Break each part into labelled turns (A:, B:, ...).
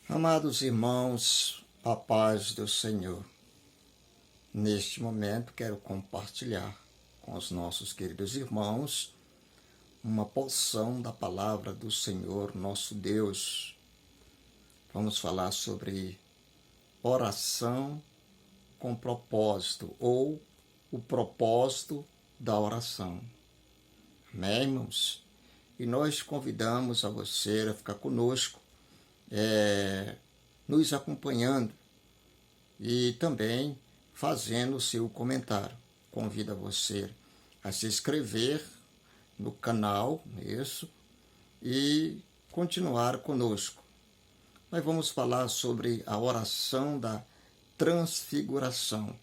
A: Amados irmãos, a paz do Senhor. Neste momento quero compartilhar com os nossos queridos irmãos uma porção da palavra do Senhor nosso Deus. Vamos falar sobre oração com propósito, ou o propósito da oração. Amém, irmãos? E nós convidamos a você a ficar conosco, nos acompanhando e também fazendo o seu comentário. Convido a você a se inscrever no canal, e continuar conosco. Nós vamos falar sobre a oração da transfiguração.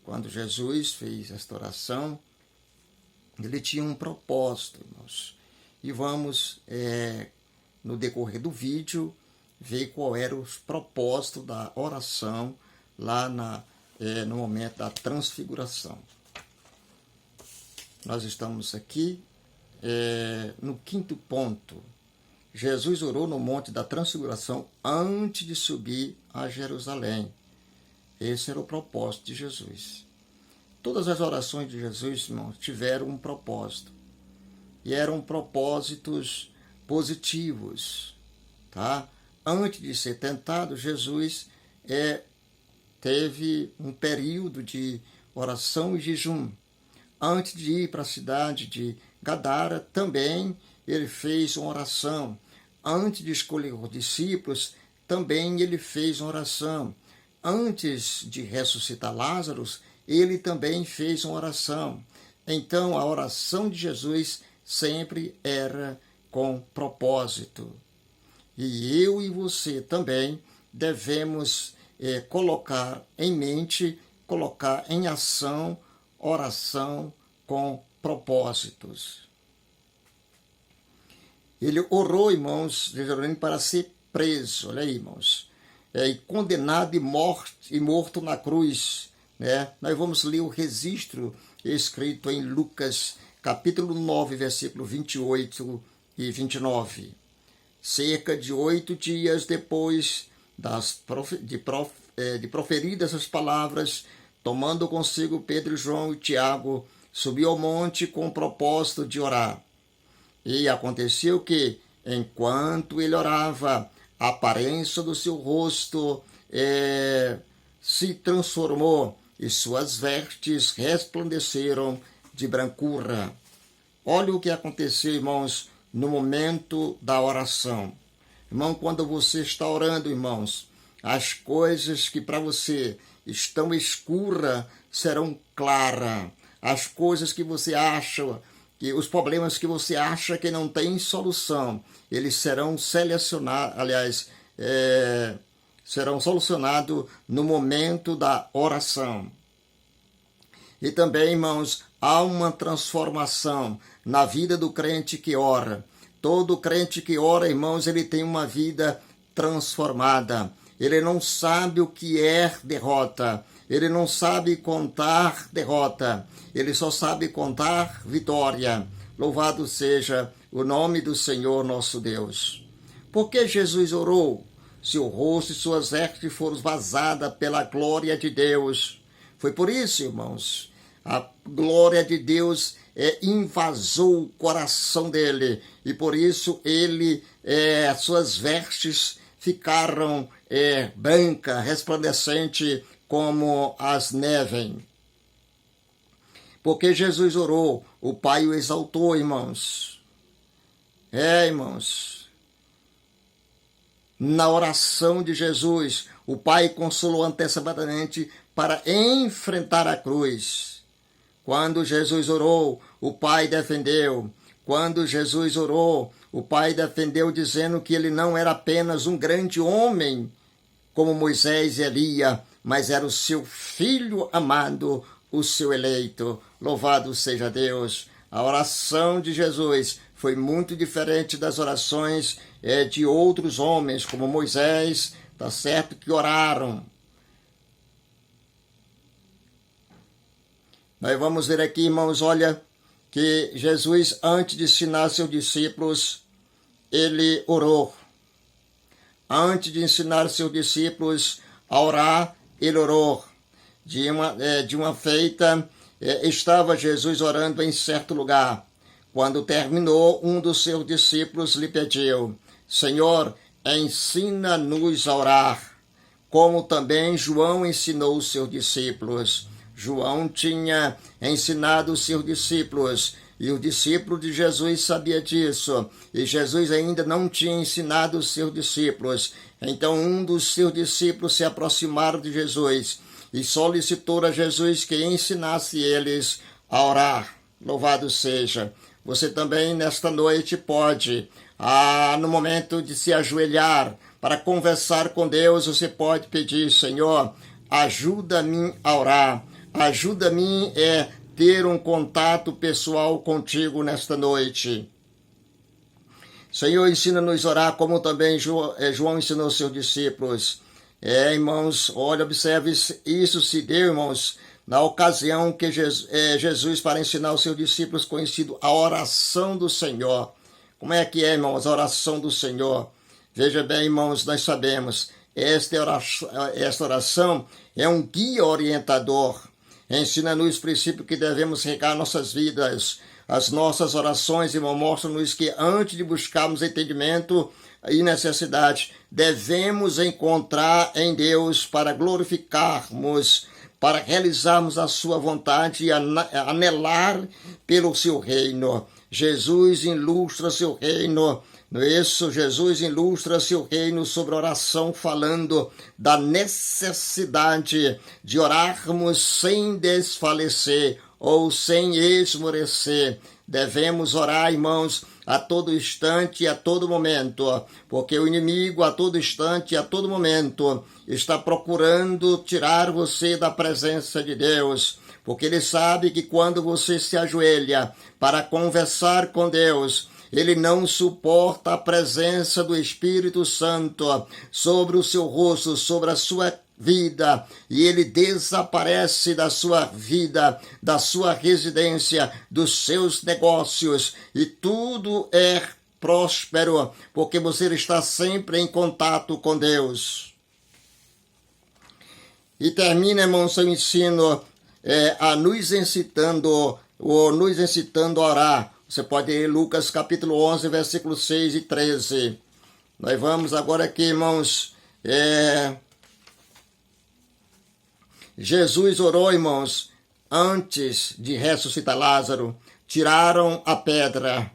A: Quando Jesus fez esta oração, ele tinha um propósito, irmãos. E vamos, no decorrer do vídeo, ver qual era o propósito da oração lá no momento da transfiguração. Nós estamos aqui no quinto ponto. Jesus orou no Monte da Transfiguração antes de subir a Jerusalém. Esse era o propósito de Jesus. Todas as orações de Jesus, irmãos, tiveram um propósito. E eram propósitos positivos, tá? Antes de ser tentado, Jesus teve um período de oração e jejum. Antes de ir para a cidade de Gadara, também ele fez uma oração. Antes de escolher os discípulos, também ele fez uma oração. Antes de ressuscitar Lázaro, ele também fez uma oração. Então, a oração de Jesus sempre era com propósito. E eu e você também devemos colocar em mente, colocar em ação, oração com propósitos. Ele orou, irmãos, para ser preso, olha aí, irmãos, e condenado e morto na cruz. Nós vamos ler o registro escrito em Lucas, capítulo 9, versículo 28 e 29. Cerca de 8 dias depois de proferidas as palavras, tomando consigo Pedro, João e Tiago, subiu ao monte com o propósito de orar. E aconteceu que, enquanto ele orava, a aparência do seu rosto se transformou e suas vestes resplandeceram de brancura. Olha o que aconteceu, irmãos, no momento da oração. Irmão, quando você está orando, irmãos, as coisas que para você estão escuras serão claras. As coisas que você acha, os problemas que você acha que não tem solução, eles serão selecionados, serão solucionados no momento da oração. E também, irmãos, há uma transformação na vida do crente que ora. Todo crente que ora, irmãos, ele tem uma vida transformada. Ele não sabe o que é derrota. Ele não sabe contar derrota. Ele só sabe contar vitória. Louvado seja o nome do Senhor nosso Deus. Por que Jesus orou? Seu rosto e suas vestes foram vazadas pela glória de Deus. Foi por isso, irmãos, a glória de Deus invasou o coração dele. E por isso as suas vestes ficaram branca, resplandecente como as neves. Porque Jesus orou, o Pai o exaltou, irmãos. Irmãos, na oração de Jesus, o Pai consolou antecipadamente para enfrentar a cruz. Quando Jesus orou, o Pai defendeu. Quando Jesus orou, o Pai defendeu dizendo que ele não era apenas um grande homem, como Moisés e Elias, mas era o seu filho amado, o seu eleito. Louvado seja Deus. A oração de Jesus foi muito diferente das orações de outros homens, como Moisés, tá certo, que oraram. Nós vamos ver aqui, irmãos, olha, que Jesus, antes de ensinar seus discípulos, ele orou. antes de ensinar seus discípulos a orar, ele orou. De uma feita, estava Jesus orando em certo lugar. Quando terminou, um dos seus discípulos lhe pediu: Senhor, ensina-nos a orar, como também João ensinou os seus discípulos. João tinha ensinado os seus discípulos, e o discípulo de Jesus sabia disso, e Jesus ainda não tinha ensinado os seus discípulos. Então um dos seus discípulos se aproximaram de Jesus e solicitou a Jesus que ensinasse eles a orar. Louvado seja! Você também nesta noite pode, no momento de se ajoelhar para conversar com Deus, você pode pedir: Senhor, ajuda-me a orar, ajuda-me a ter um contato pessoal contigo nesta noite. Senhor, ensina-nos a orar como também João ensinou seus discípulos. Irmãos, olha, observe, isso se deu, irmãos, na ocasião que Jesus, para ensinar os seus discípulos, conhecido a oração do Senhor. Como é que é, irmãos, a oração do Senhor? Veja bem, irmãos, nós sabemos, esta oração é um guia orientador. Ensina-nos o princípio que devemos regar nossas vidas. As nossas orações, irmão, mostram-nos que antes de buscarmos entendimento e necessidade, devemos encontrar em Deus para glorificarmos, para realizarmos a sua vontade e anelar pelo seu reino. Jesus ilustra seu reino. Isso, Jesus ilustra seu reino sobre oração, falando da necessidade de orarmos sem desfalecer ou sem esmorecer. Devemos orar, irmãos, a todo instante e a todo momento, porque o inimigo a todo instante e a todo momento está procurando tirar você da presença de Deus, porque ele sabe que quando você se ajoelha para conversar com Deus, ele não suporta a presença do Espírito Santo sobre o seu rosto, sobre a sua vida, e ele desaparece da sua vida, da sua residência, dos seus negócios, e tudo é próspero, porque você está sempre em contato com Deus. E termina, irmão, seu ensino nos incitando a orar. Você pode ler Lucas capítulo 11, versículos 6 e 13. Nós vamos agora aqui, irmãos. Jesus orou, irmãos, antes de ressuscitar Lázaro. Tiraram a pedra.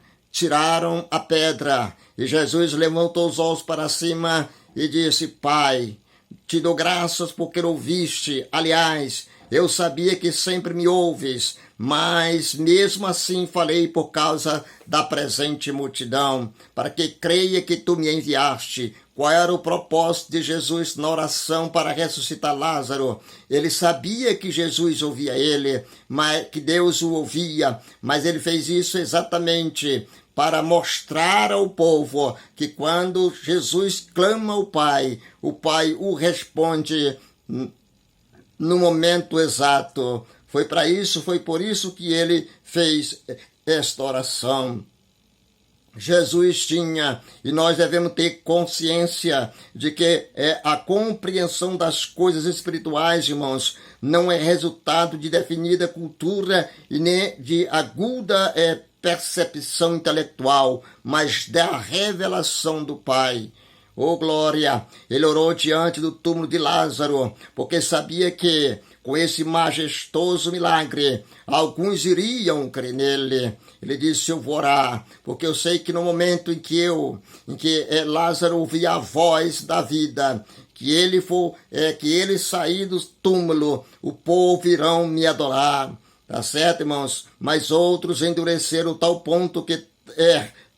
A: E Jesus levantou os olhos para cima e disse: Pai, te dou graças porque ouviste. Aliás, eu sabia que sempre me ouves, mas mesmo assim falei por causa da presente multidão, para que creia que tu me enviaste. Qual era o propósito de Jesus na oração para ressuscitar Lázaro? Ele sabia que Jesus ouvia ele, mas que Deus o ouvia, mas ele fez isso exatamente para mostrar ao povo que quando Jesus clama ao Pai, o Pai o responde no momento exato. Foi por isso que ele fez esta oração. Jesus tinha, e nós devemos ter consciência de que a compreensão das coisas espirituais, irmãos, não é resultado de definida cultura e nem de aguda percepção intelectual, mas da revelação do Pai. Oh, glória! Ele orou diante do túmulo de Lázaro, porque sabia que, com esse majestoso milagre, alguns iriam crer nele. Ele disse: eu vou orar, porque eu sei que no momento em que Lázaro ouvia a voz da vida, que ele sair do túmulo, o povo irão me adorar. Tá certo, irmãos? Mas outros endureceram tal ponto que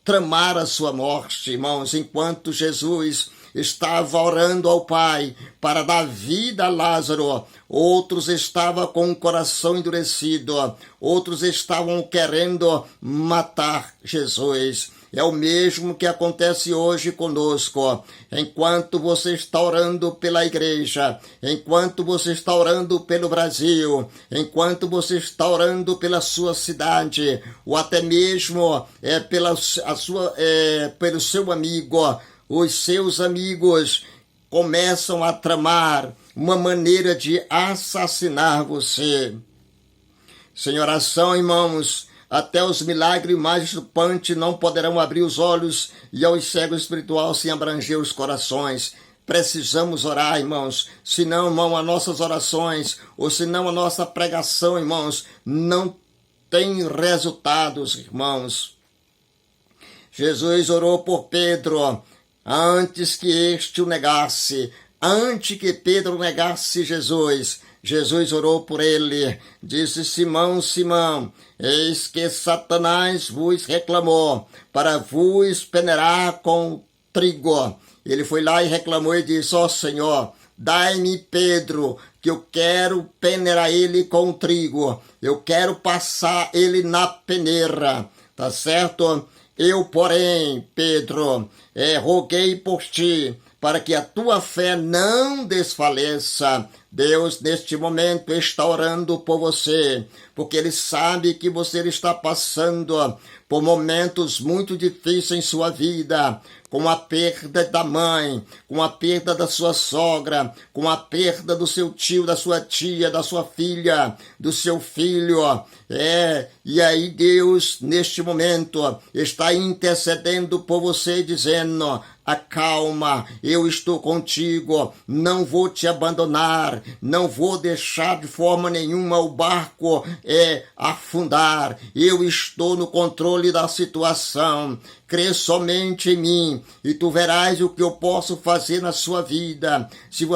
A: tramaram a sua morte, irmãos, enquanto Jesus estava orando ao Pai para dar vida a Lázaro. Outros estavam com o coração endurecido, outros estavam querendo matar Jesus. É o mesmo que acontece hoje conosco. Enquanto você está orando pela igreja, enquanto você está orando pelo Brasil, enquanto você está orando pela sua cidade, ou até mesmo pelo seu amigo, os seus amigos começam a tramar uma maneira de assassinar você. Sem oração, irmãos, até os milagres mais estupantes não poderão abrir os olhos e aos cegos espirituais sem abranger os corações. Precisamos orar, irmãos, senão, irmão, as nossas orações, ou senão a nossa pregação, irmãos, não tem resultados, irmãos. Jesus orou por Pedro antes que este o negasse, antes que Pedro negasse Jesus. Jesus orou por ele, disse: Simão, Simão, eis que Satanás vos reclamou para vos peneirar com trigo. Ele foi lá e reclamou e disse: ó Senhor, dai-me Pedro, que eu quero peneirar ele com trigo, eu quero passar ele na peneira, tá certo? Eu, porém, Pedro, roguei por ti, para que a tua fé não desfaleça. Deus, neste momento, está orando por você, porque Ele sabe que você está passando por momentos muito difíceis em sua vida, com a perda da mãe, com a perda da sua sogra, com a perda do seu tio, da sua tia, da sua filha, do seu filho. E aí Deus, neste momento, está intercedendo por você, dizendo: acalma, eu estou contigo, não vou te abandonar, não vou deixar de forma nenhuma o barco afundar, eu estou no controle da situação. Crê somente em mim e tu verás o que eu posso fazer na sua vida. Se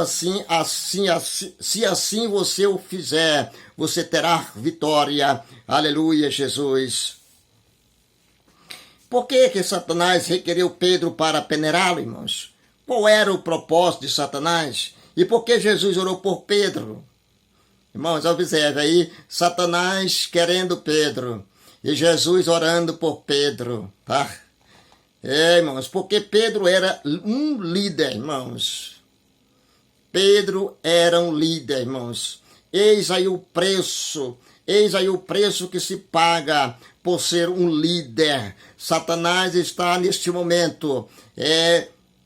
A: assim você o fizer, você terá vitória. Aleluia, Jesus. Por que Satanás requeriu Pedro para peneirá-lo, irmãos? Qual era o propósito de Satanás? E por que Jesus orou por Pedro? Irmãos, observe aí, Satanás querendo Pedro e Jesus orando por Pedro, tá? Irmãos, porque Pedro era um líder, irmãos. Pedro era um líder, irmãos. Eis aí o preço que se paga por ser um líder. Satanás está neste momento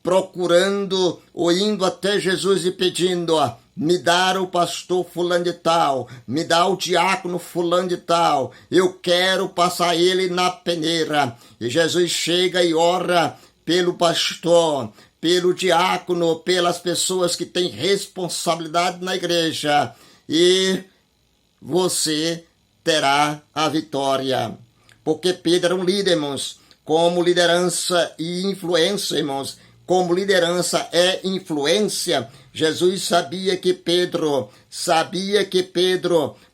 A: procurando ou indo até Jesus e pedindo: me dá o pastor fulano de tal, me dá o diácono fulano de tal, eu quero passar ele na peneira. E Jesus chega e ora pelo pastor, pelo diácono, pelas pessoas que têm responsabilidade na igreja, e você terá a vitória. Porque Pedro era um líder, irmãos, como liderança e influência, irmãos, como liderança é influência. Jesus sabia que Pedro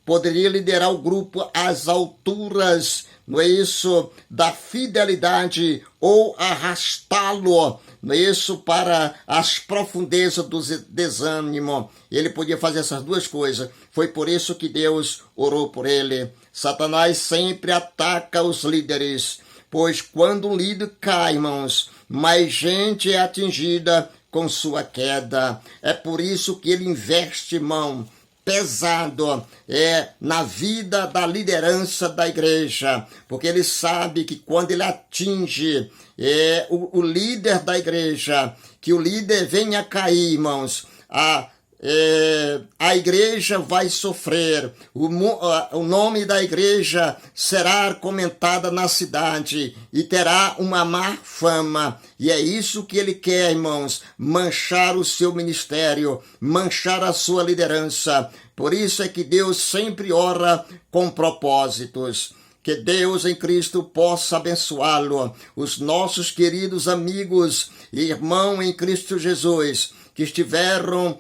A: poderia liderar o grupo às alturas, não é isso, da fidelidade, ou arrastá-lo, não é isso, para as profundezas do desânimo. Ele podia fazer essas duas coisas. Foi por isso que Deus orou por ele. Satanás sempre ataca os líderes, pois quando um líder cai, irmãos, mais gente é atingida com sua queda. É por isso que ele investe, irmão, pesado na vida da liderança da igreja, porque ele sabe que quando ele atinge o líder da igreja, que o líder venha a cair, irmãos, a igreja vai sofrer, o nome da igreja será comentada na cidade e terá uma má fama. E é isso que ele quer, irmãos, manchar o seu ministério, manchar a sua liderança. Por isso é que Deus sempre ora com propósitos. Que Deus em Cristo possa abençoá-lo, os nossos queridos amigos e irmãos em Cristo Jesus, que estiveram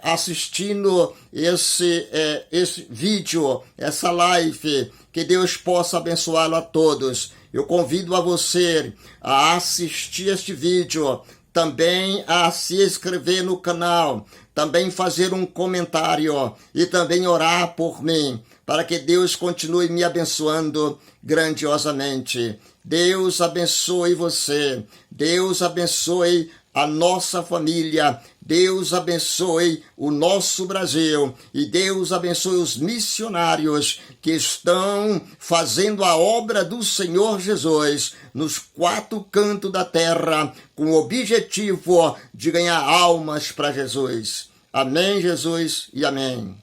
A: assistindo esse vídeo, essa live, que Deus possa abençoá-lo a todos. Eu convido a você a assistir este vídeo, também a se inscrever no canal, também fazer um comentário e também orar por mim, para que Deus continue me abençoando grandiosamente. Deus abençoe você, Deus abençoe a nossa família. Deus abençoe o nosso Brasil e Deus abençoe os missionários que estão fazendo a obra do Senhor Jesus nos 4 cantos da terra com o objetivo de ganhar almas para Jesus. Amém, Jesus, e amém.